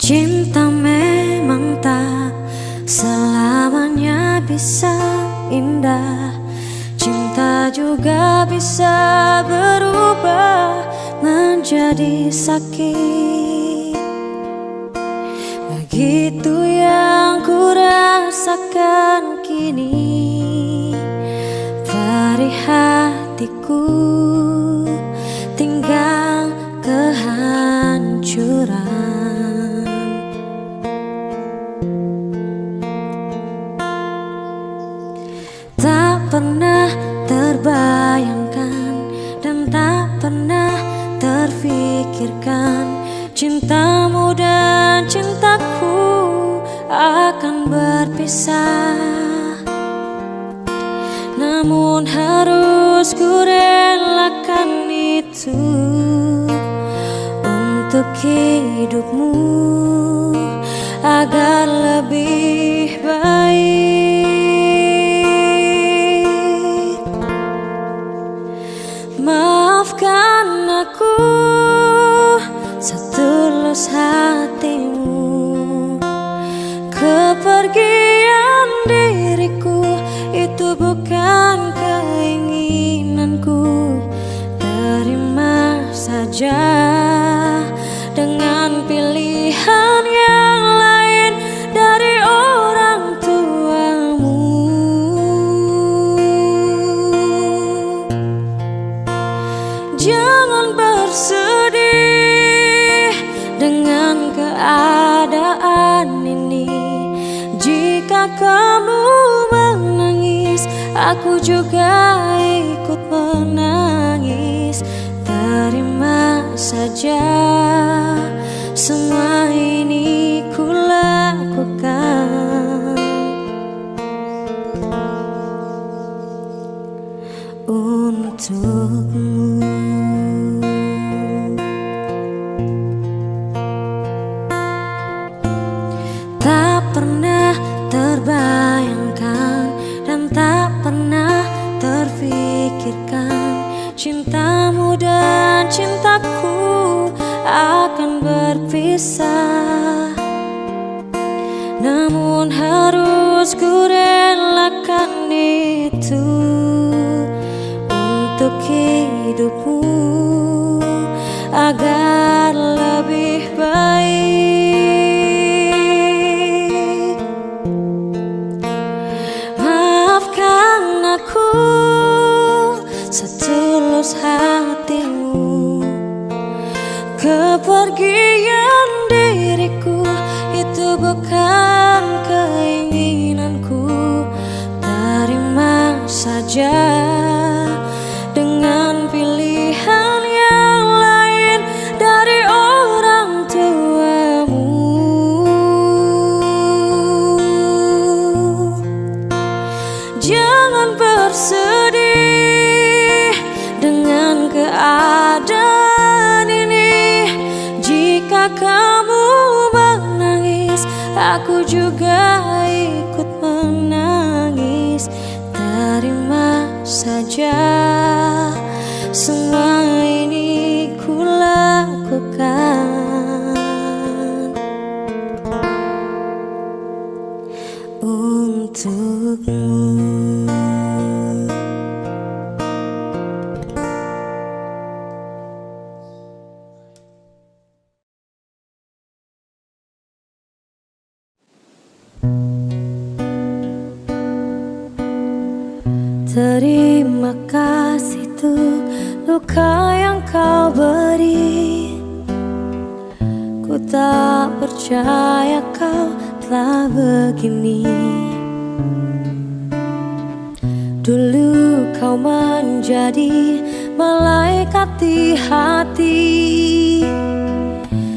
Cinta memang tak selamanya bisa indah. Cinta juga bisa berubah menjadi sakit. Begitu yang ku rasakan kini. Perih hatiku tinggal kehancuran. Tak pernah terbayangkan dan tak pernah terfikirkan cintamu dan cintaku akan berpisah. Namun harus ku relakan itu untuk hidupmu agar lebih baik. Maafkan aku setulus hatimu. Kepergian diriku itu bukan keinginanku. Terima saja dengan pilihan yang lain dari orang tuamu. Jangan bersedih dengan keadaan ini. Jika kamu menangis, aku juga ikut menangis. Terima saja semua ini ku lakukan untukmu. Tak pernah terbayangkan dan tak pernah terfikirkan cintamu dan cintaku akan berpisah. Namun harus ku relakan itu untuk hidupmu agar lebih baik. Maafkan aku setulus hatimu. Kepergian diriku itu bukan keinginanku. Terima saja dengan pilihan yang lain dari orang tuamu. Jangan bersedih dengan keadaan ini. Jika kamu menangis, aku juga ikut menangis. Terima saja semua ini ku lakukan untukmu. Terima kasih tuh luka yang kau beri. Ku tak percaya kau telah begini. Dulu kau menjadi malaikat di hati.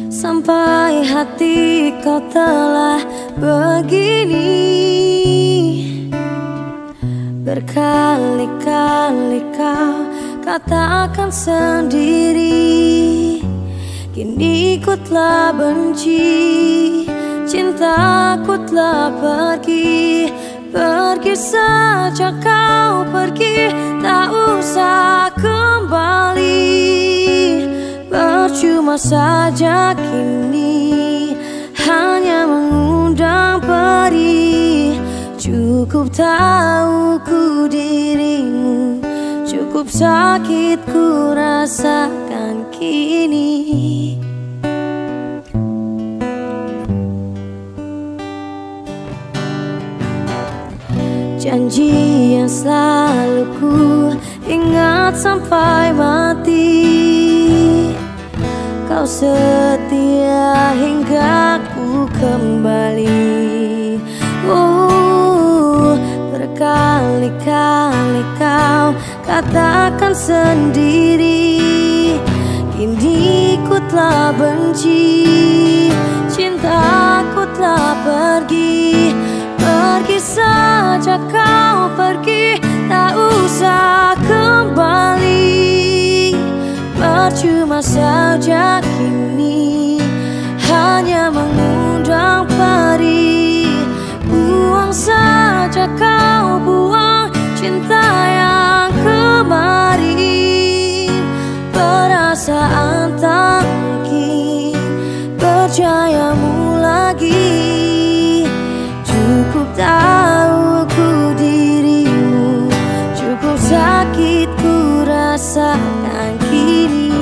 Sampai hati kau telah begini. Berkali-kali kau katakan sendiri, kini ku telah benci, cintaku telah pergi. Pergi saja kau pergi, tak usah kembali. Percuma saja kini Cukup tahu ku dirimu, cukup sakit ku rasakan kini. Janji yang selalu ku ingat sampai mati, kau setia hingga ku kembali. Berkali-kali kau katakan sendiri, kini ku telah benci, cintaku telah pergi. Pergi saja kau pergi, tak usah kembali. Percuma saja kini, hanya mengundang peri. Buang saja kau, buang cinta yang kemarin. Perasaan tak mungkin percayamu lagi. Cukup tahu ku dirimu, cukup sakit ku rasakan kini.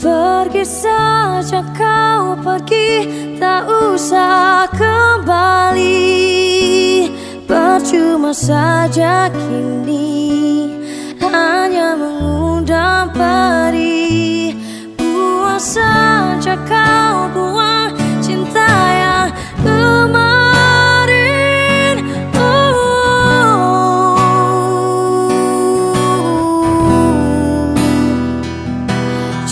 Pergi saja kau pergi, tak usah kembali. Percuma saja kini, hanya mengundang peri. Buang saja kau, buang cinta yang kemarin.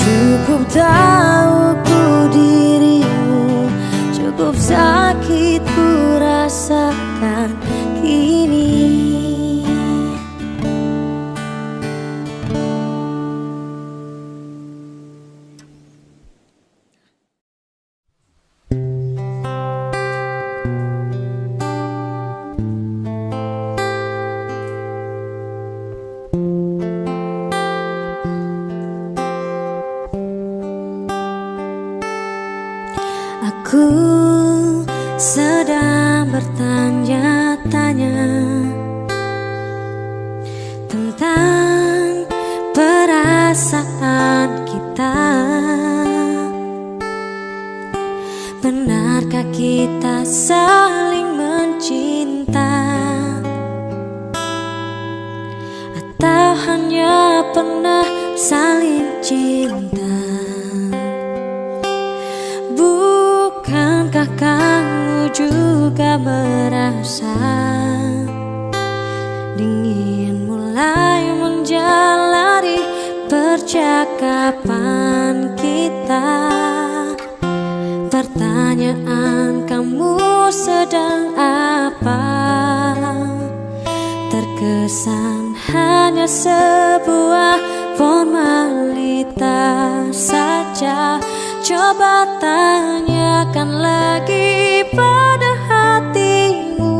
Cukup tahu ku dirimu, cukup sakit ku rasakan kini. Aku sedang bertanya-tanya tentang perasaan kita. Benarkah kita saling mencinta, atau hanya pernah saling cinta? Bukankah kamu juga merasa dingin mulai menjalari percakapan kita? Pertanyaan, kamu sedang apa? Terkesan hanya sebuah formalitas saja. Coba tanyakan lagi pada hatimu,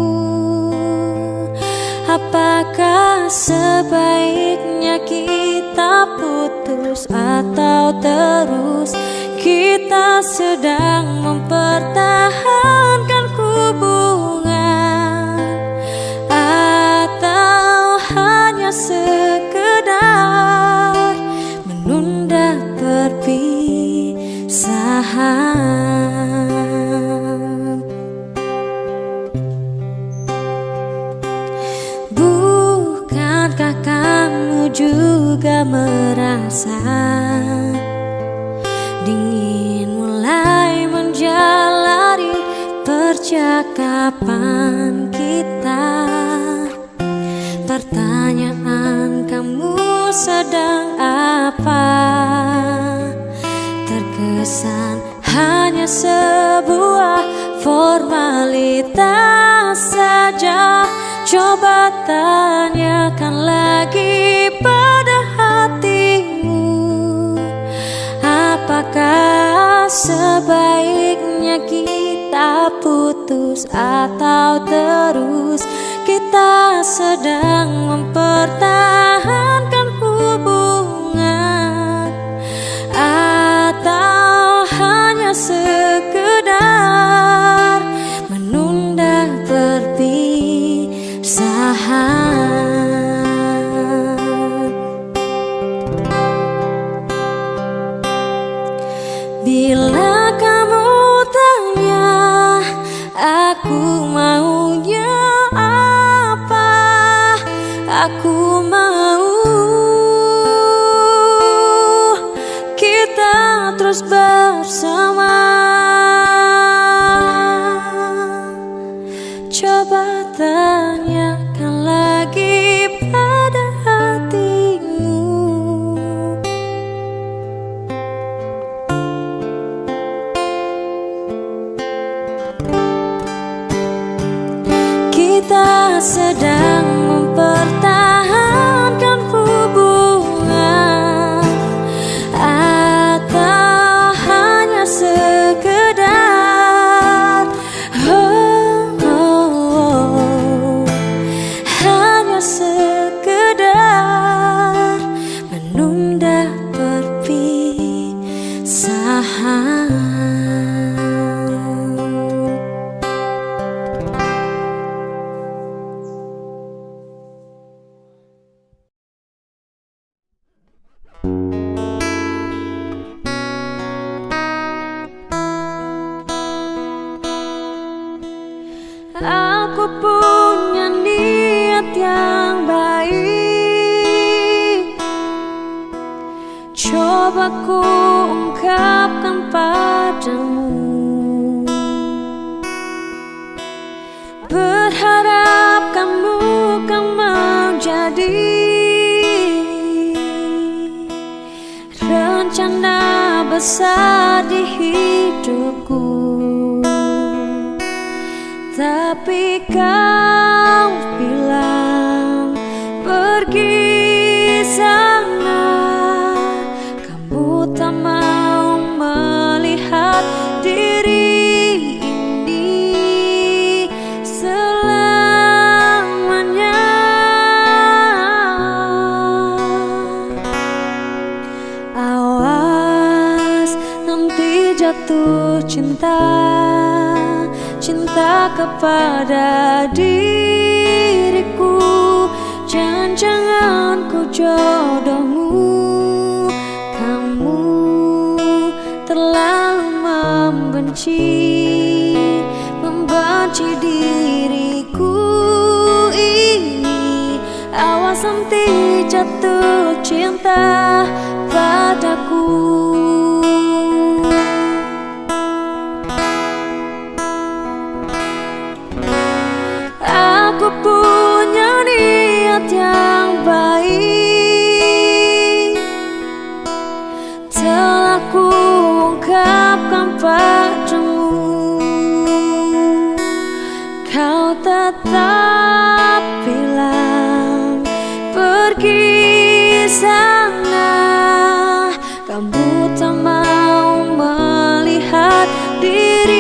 apakah sebaiknya kita putus atau terus? Kita sedang mempertahankan hubungan, atau hanya sekedar menunda perpisahan. Bukankah kamu juga merasa dingin mulai menjalari percakapan kita? Pertanyaan, kamu sedang apa? Terkesan hanya sebuah formalitas saja. saja. Coba tanyakan lagi pada hatimu, apakah sebaiknya kita putus atau terus kita sedang mempertahankan hubungan, atau hanya sekedar menunda perpisahan. Bila kamu tanya aku maunya apa, aku mau kita terus bersama. Coba tanyakan lagi pada hatimu, kita sedang mempertahankan hubungan, atau hanya sekedar hanya sekedar menunda perpisahan. Aku punya niat yang baik, coba ku ungkapkan padamu, berharap kamu kan menjadi rencana besar di hidupku. Tapi kau bilang pergi sana, kamu tak mau melihat diri ini selamanya. Awas nanti jatuh cinta kepada diriku, jangan-jangan ku jodohmu. Kamu terlalu membenci diriku ini. Awas nanti jatuh cinta padaku. Aku punya niat yang baik, telah ku ungkapkan padamu. Kau tetap bilang pergi sana, kamu tak mau melihat diri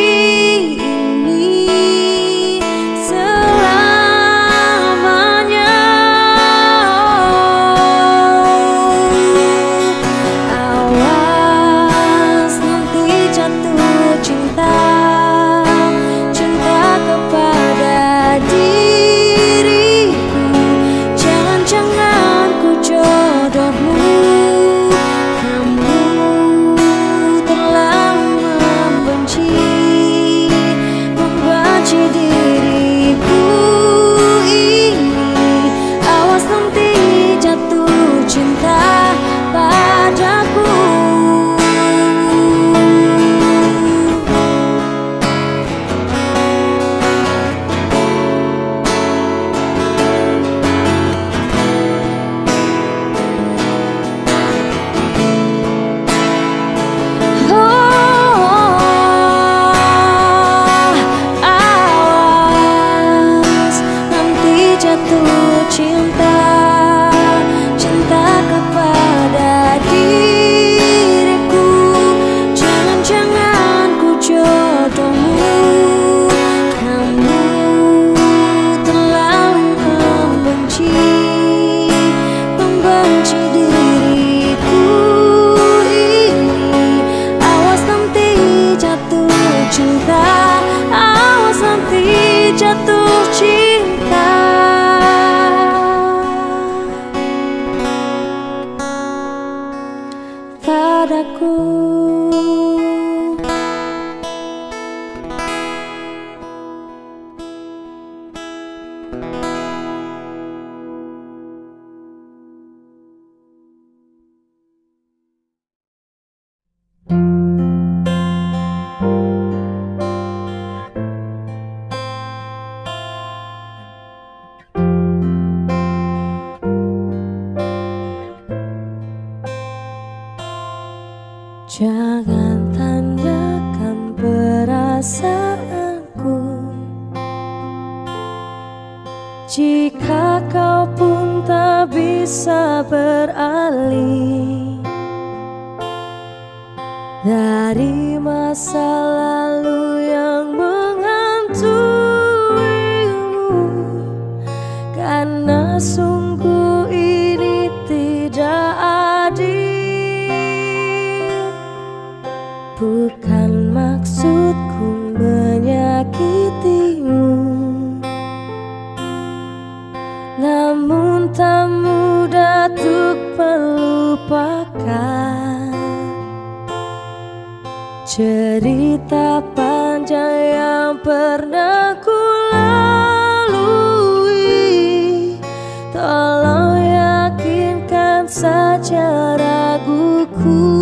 cinta kepada diri. perasaanku. Jika kau pun tak bisa beralih dari masa lalu yang menghantuimu, karena sungguh ini tidak adil. Bukan maksudku menyakitimu, namun tak mudah untuk melupakan cerita panjang yang pernah ku lalui. Tolong yakinkan saja raguku.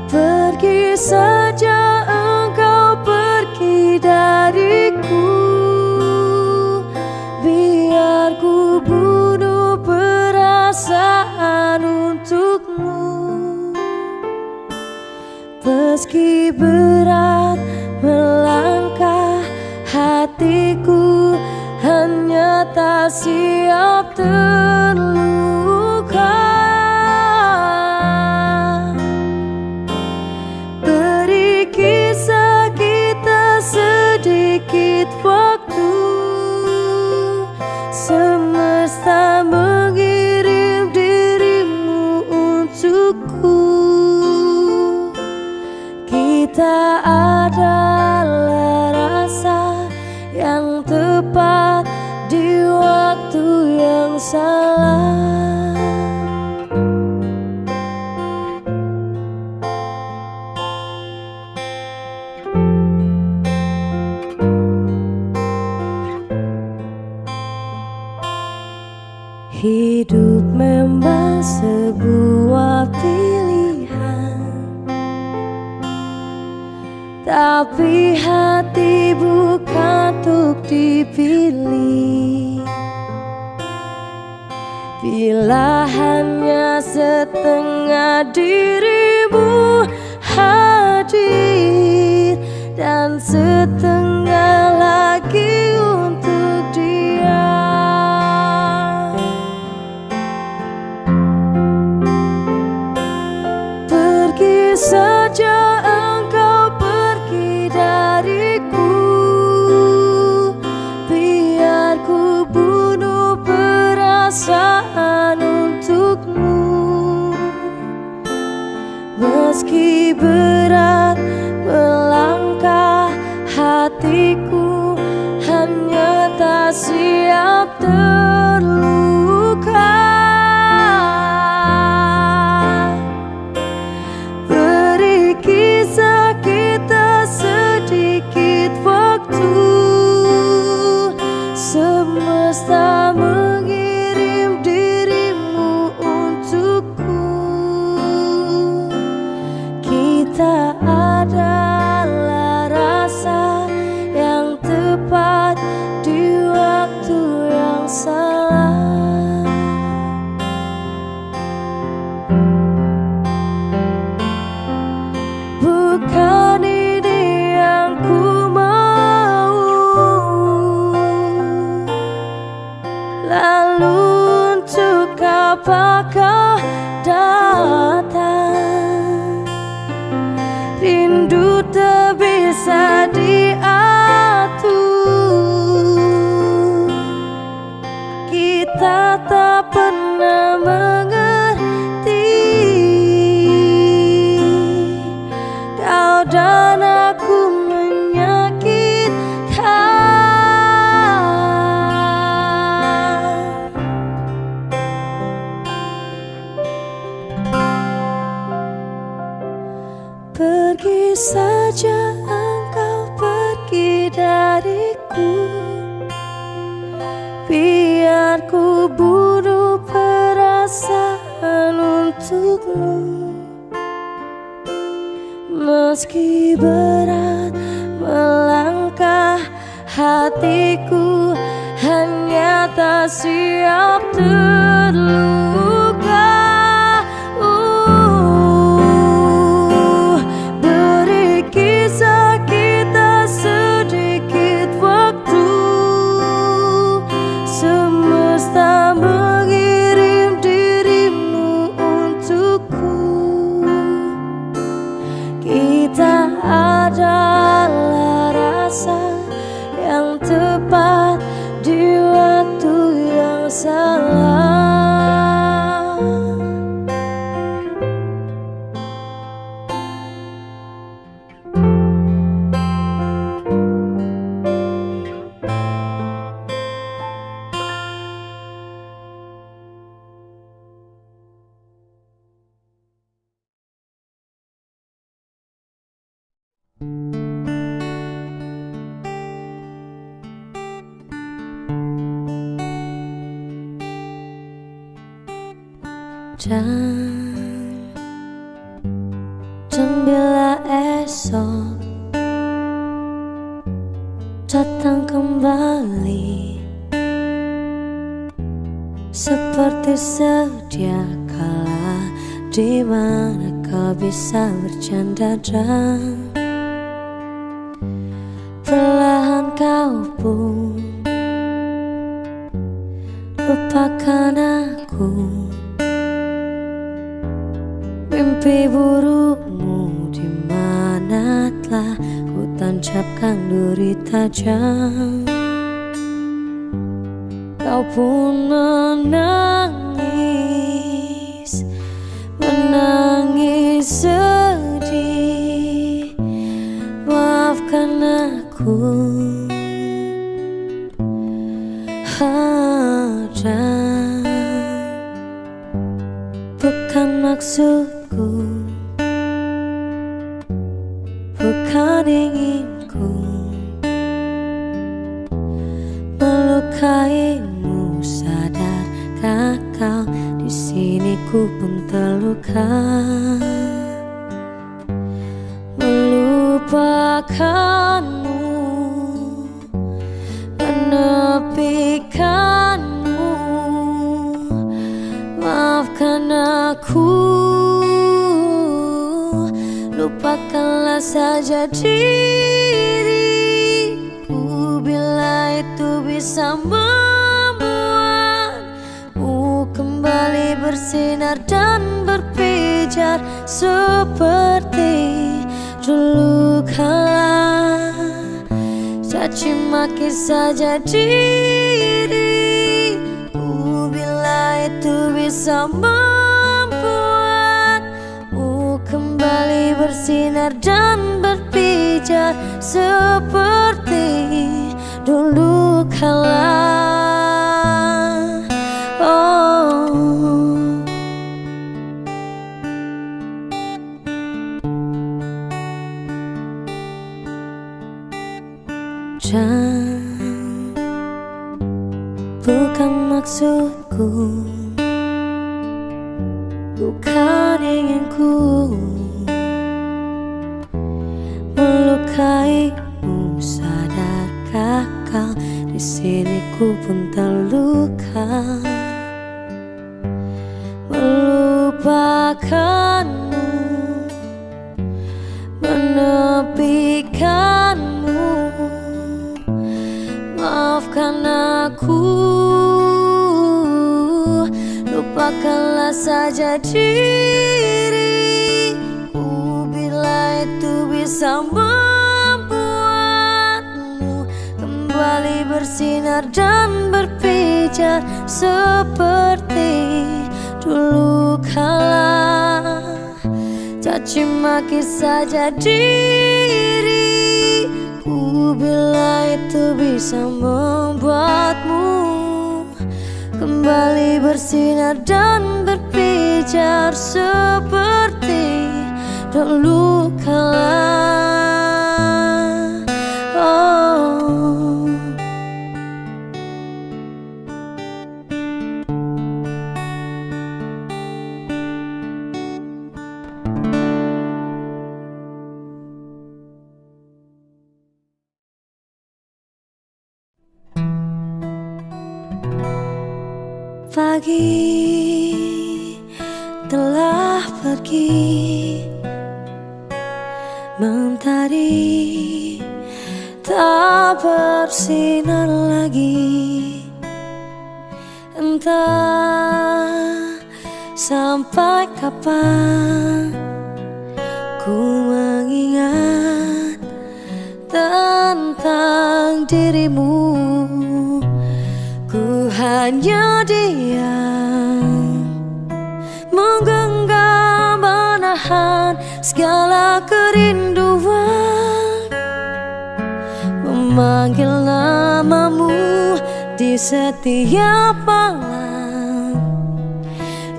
Pergi saja engkau, pergi dariku. Biar ku bunuh perasaan untukmu. Meski berat melangkah, hatiku hanya tak siap terluka. Beri kisah kita sedikit waktu. Semesta mengirim dirimu untukku. Kita adalah rasa yang tepat di waktu yang salah. Hidup memang sebuah pilihan, tapi hati bukan untuk dipilih. Bila hanya setengah dirimu hadir dan setengah lagi untuk dia. Pergi saja engkau, pergi dariku. Biar ku bunuh perasaan untukmu. Meski berat melangkah, hatiku hanya tak siap terluka. Beri kisah kita sedikit waktu. Semesta mengirim dirimu untukku. Kita adalah rasa yang tepat di waktu yang salah. Bukan ini yang ku mau. Lalu untuk apakah datang? Rindu tak bisa diatur. Kita tak pernah mengerti. Kau dan aku menyakitkan. Pergi saja engkau, pergi dariku. Biar ku bunuh perasaan untukmu. Meski berat melangkah, hatiku hanya tak siap terluka. Dan bila esok datang kembali seperti sedia kala, di mana kau bisa bercanda dan perlahan kau pun lupakan aku. Mimpi burukmu di mana telah ku tancapkan duri tajam. Kau pun menangis, menangis sedih. Maafkan aku, dan bukan maksudku, bukan inginku melukaimu. Sadarkah kau di sini ku pun terluka, melupakanmu, menepikanmu. Maafkan aku, lupakanlah saja diriku bila itu bisa membuatmu kembali bersinar dan berpijar seperti dulu kala. Caci maki saja diriku bila itu bisa membuatmu kembali bersinar dan berpijar seperti dulu kala. Dan bukan maksudku, bukan inginku melukaimu. Sadarkah kau di sini ku pun terluka, melupakanmu, menepikanmu. Maafkan aku, lupakanlah saja diriku bila itu bisa membuatmu kembali bersinar dan berpijar seperti dulu kala. Caci maki saja diriku bila itu bisa membuatmu kembali bersinar dan berpijar seperti dulu kala. Pagi telah pergi, mentari tak bersinar lagi. Entah sampai kapan ku mengingat tentang dirimu. Ku hanya diam, menggenggam menahan segala kerinduan, memanggil namamu di setiap malam.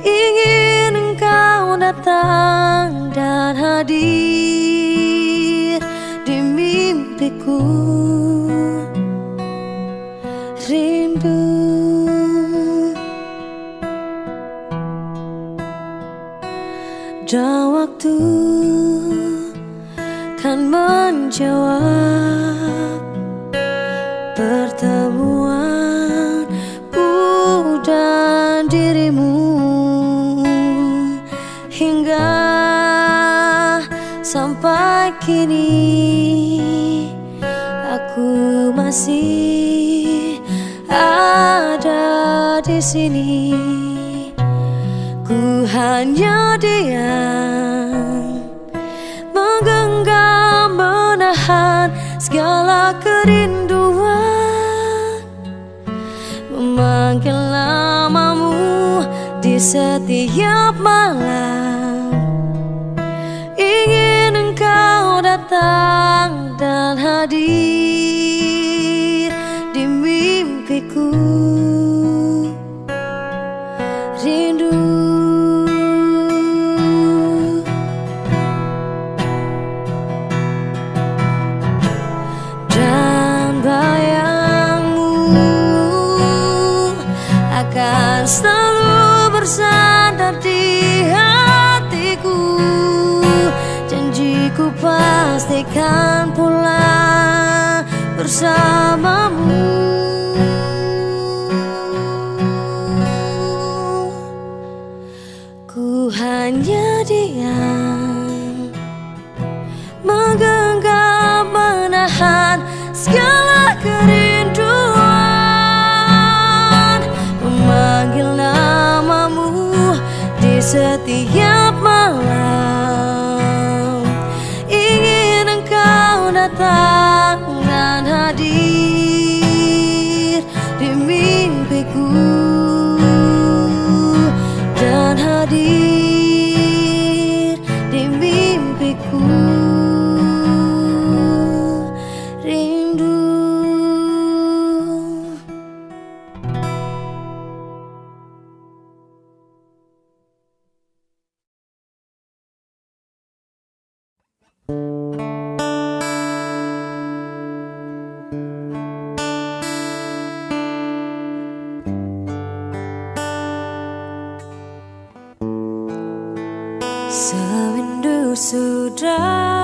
Ingin engkau datang dan hadir di mimpiku. Rindu dan waktu kan menjawab pertemuanku dan dirimu. Hingga sampai kini aku masih ada di sini. Ku hanya diam, menggenggam, menahan segala kerinduan, memanggil namamu di setiap malam. Ingin engkau datang dan hadir di mimpiku. Rindu dan bayangmu akan selalu bersandar di hatiku. Janjiku pastikan pulang bersamamu. Ku hanya diam, menggenggam, menahan segala kerinduan, memanggil namamu di setiap malam. Ingin engkau datang dan hadir di mimpiku, dan hadir di mimpiku. Rindu. Sewindu sudah